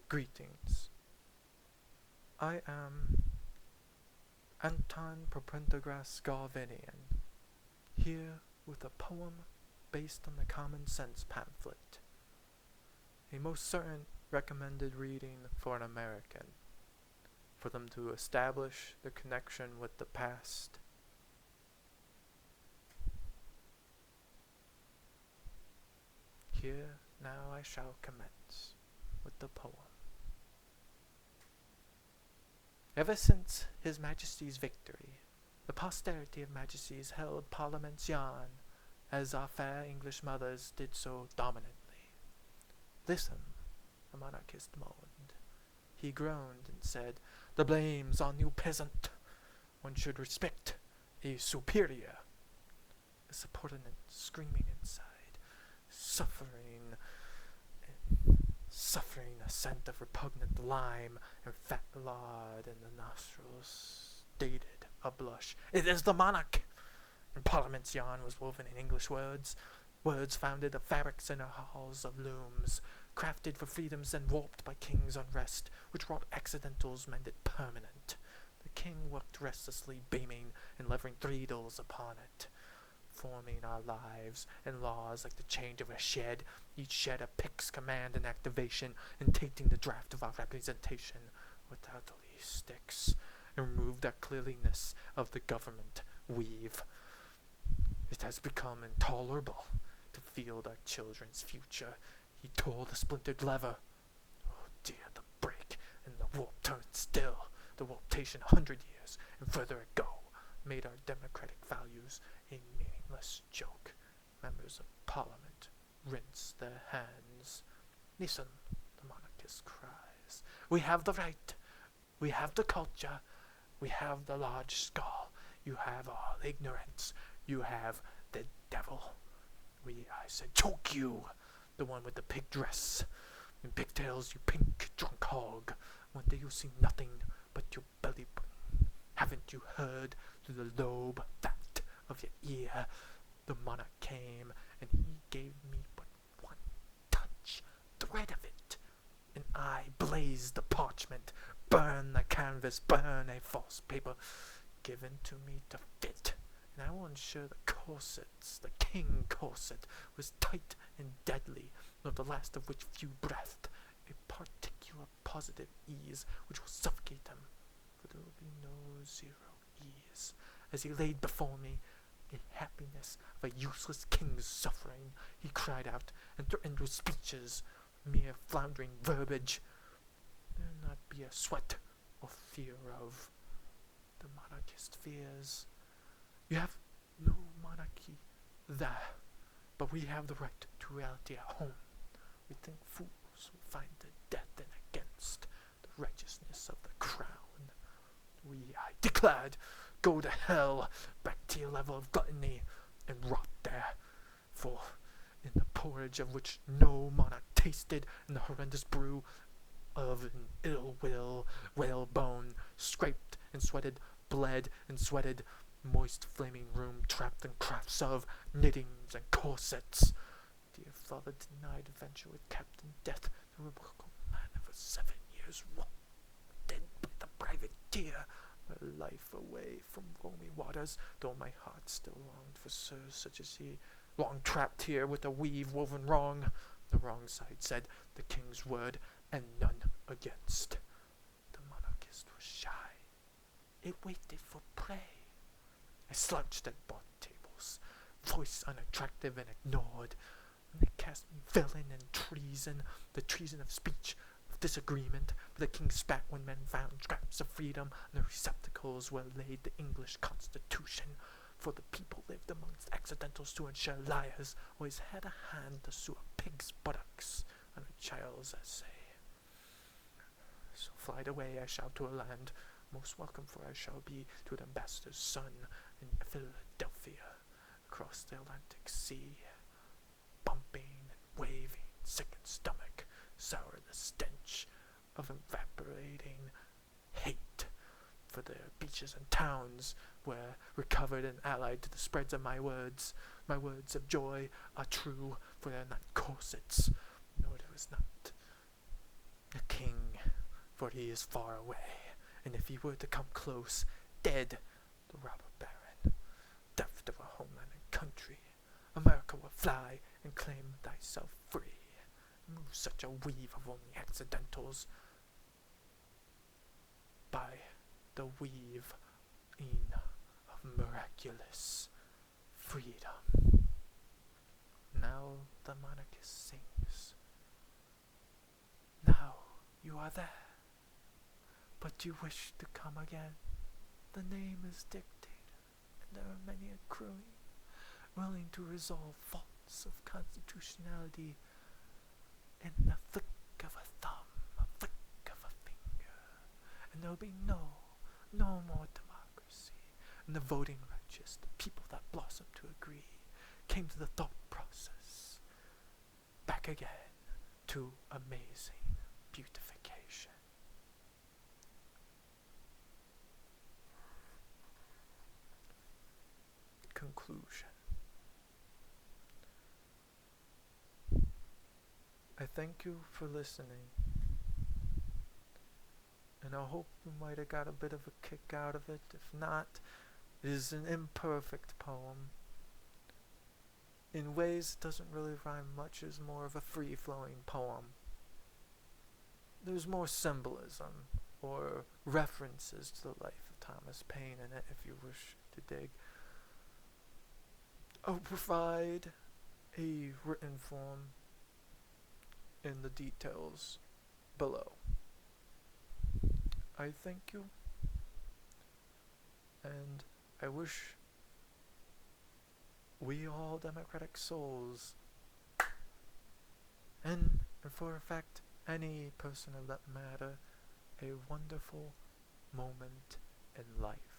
Greetings. I am Antone Propentagrass Garvinian, here with a poem based on the Common Sense Pamphlet, a most certain recommended reading for an American, for them to establish the connection with the past. Here now I shall commence with the poem. Ever since His Majesty's victory, the posterity of majesties held parliaments yawn, as our fair English mothers did so dominantly. Listen, the monarchist moaned. He groaned and said, "The blame's on you, peasant. One should respect a superior." The subordinate screaming inside, suffering a scent of repugnant lime and fat lard in the nostrils, stated ablush, "It is the monarch!" And Parliament's yarn was woven in English words founded of fabrics in our halls of looms, crafted for freedoms and warped by king's unrest, which wrought accidentals mended permanent. The king worked restlessly, beaming and levering treadles upon it, forming our lives and laws like the change of a shed, each shed a pick's command and activation, and tainting the draft of our representation without lease sticks, and removed our cleanliness of the government weave. It has become intolerable to field our children's future. He tore the splintered lever. Oh dear, the break, and the warp turned still. The warptation 100 years and further ago made our democratic values a meaningless joke. Members of Parliament rinse their hands. Listen, the monarchist cries. We have the right. We have the culture. We have the large skull. You have all ignorance. You have the devil. I said, choke you, the one with the pig dress and pigtails, you pink drunk hog. One day you'll see nothing but your belly button. Haven't you heard through the lobe fat of your ear? The monarch came, and he gave me but one touch, thread of it, and I blazed the parchment, burn the canvas, burn a false paper, given to me to fit. And I will ensure the corsets, the king corset, was tight and deadly, not the last of which few breathed, a particular positive ease which will suffocate him, for there will be no zero ease, as he laid before me the happiness of a useless king's suffering. He cried out, and threatened with speeches, mere floundering verbiage. There not be a sweat or fear of the monarchist fears. You have no monarchy there, but we have the right to reality at home. We think fools will find the death in against the righteousness of the crown. I declared, go to hell, back to your level of gluttony, and rot there. For in the porridge of which no monarch tasted, in the horrendous brew of an ill will, whalebone, scraped and sweated, bled and sweated, moist flaming room trapped in crafts of knittings and corsets. Dear father denied venture with Captain Death, the republican man of a 7 years war, dead by the privateer, my life away from roamy waters, though my heart still longed for sirs such as he, long trapped here with a weave woven wrong. The wrong side said the king's word, and none against. The monarchist was shy. It waited for prey. I slouched at board tables, voice unattractive and ignored, and they cast me villain and treason, the treason of speech, of disagreement, for the king spat when men found scraps of freedom, and the receptacles where laid the English constitution, for the people lived amongst accidentals to ensure liars, always had a hand to sew a pig's buttocks on a child's essay. So flight away I shall to a land most welcome, for I shall be to an ambassador's son in Philadelphia, across the Atlantic Sea, bumping and waving, sick in stomach, sour the stench of evaporating hate, for their beaches and towns, where recovered and allied to the spreads of my words of joy are true, for they are not corsets, nor the king, for he is far away, and if he were to come close, dead, the robber baron, deft of a homeland and country, America will fly and claim thyself free. Move such a weave of only accidentals by the weave in of miraculous freedom. Now the monarchist sings. Now you are there, but you wish to come again. The name is dictated, and there are many a crewing, willing to resolve faults of constitutionality in the flick of a thumb, a flick of a finger, and there'll be no more democracy. And the voting righteous, the people that blossomed to agree, came to the thought process, back again to amazing beautification. Conclusion. I thank you for listening, and I hope you might have got a bit of a kick out of it. If not, it is an imperfect poem. In ways, it doesn't really rhyme much. It's more of a free-flowing poem. There's more symbolism or references to the life of Thomas Paine in it, if you wish to dig. I'll provide a written form in the details below. I thank you, and I wish we all democratic souls, and for a fact any person of that matter, a wonderful moment in life.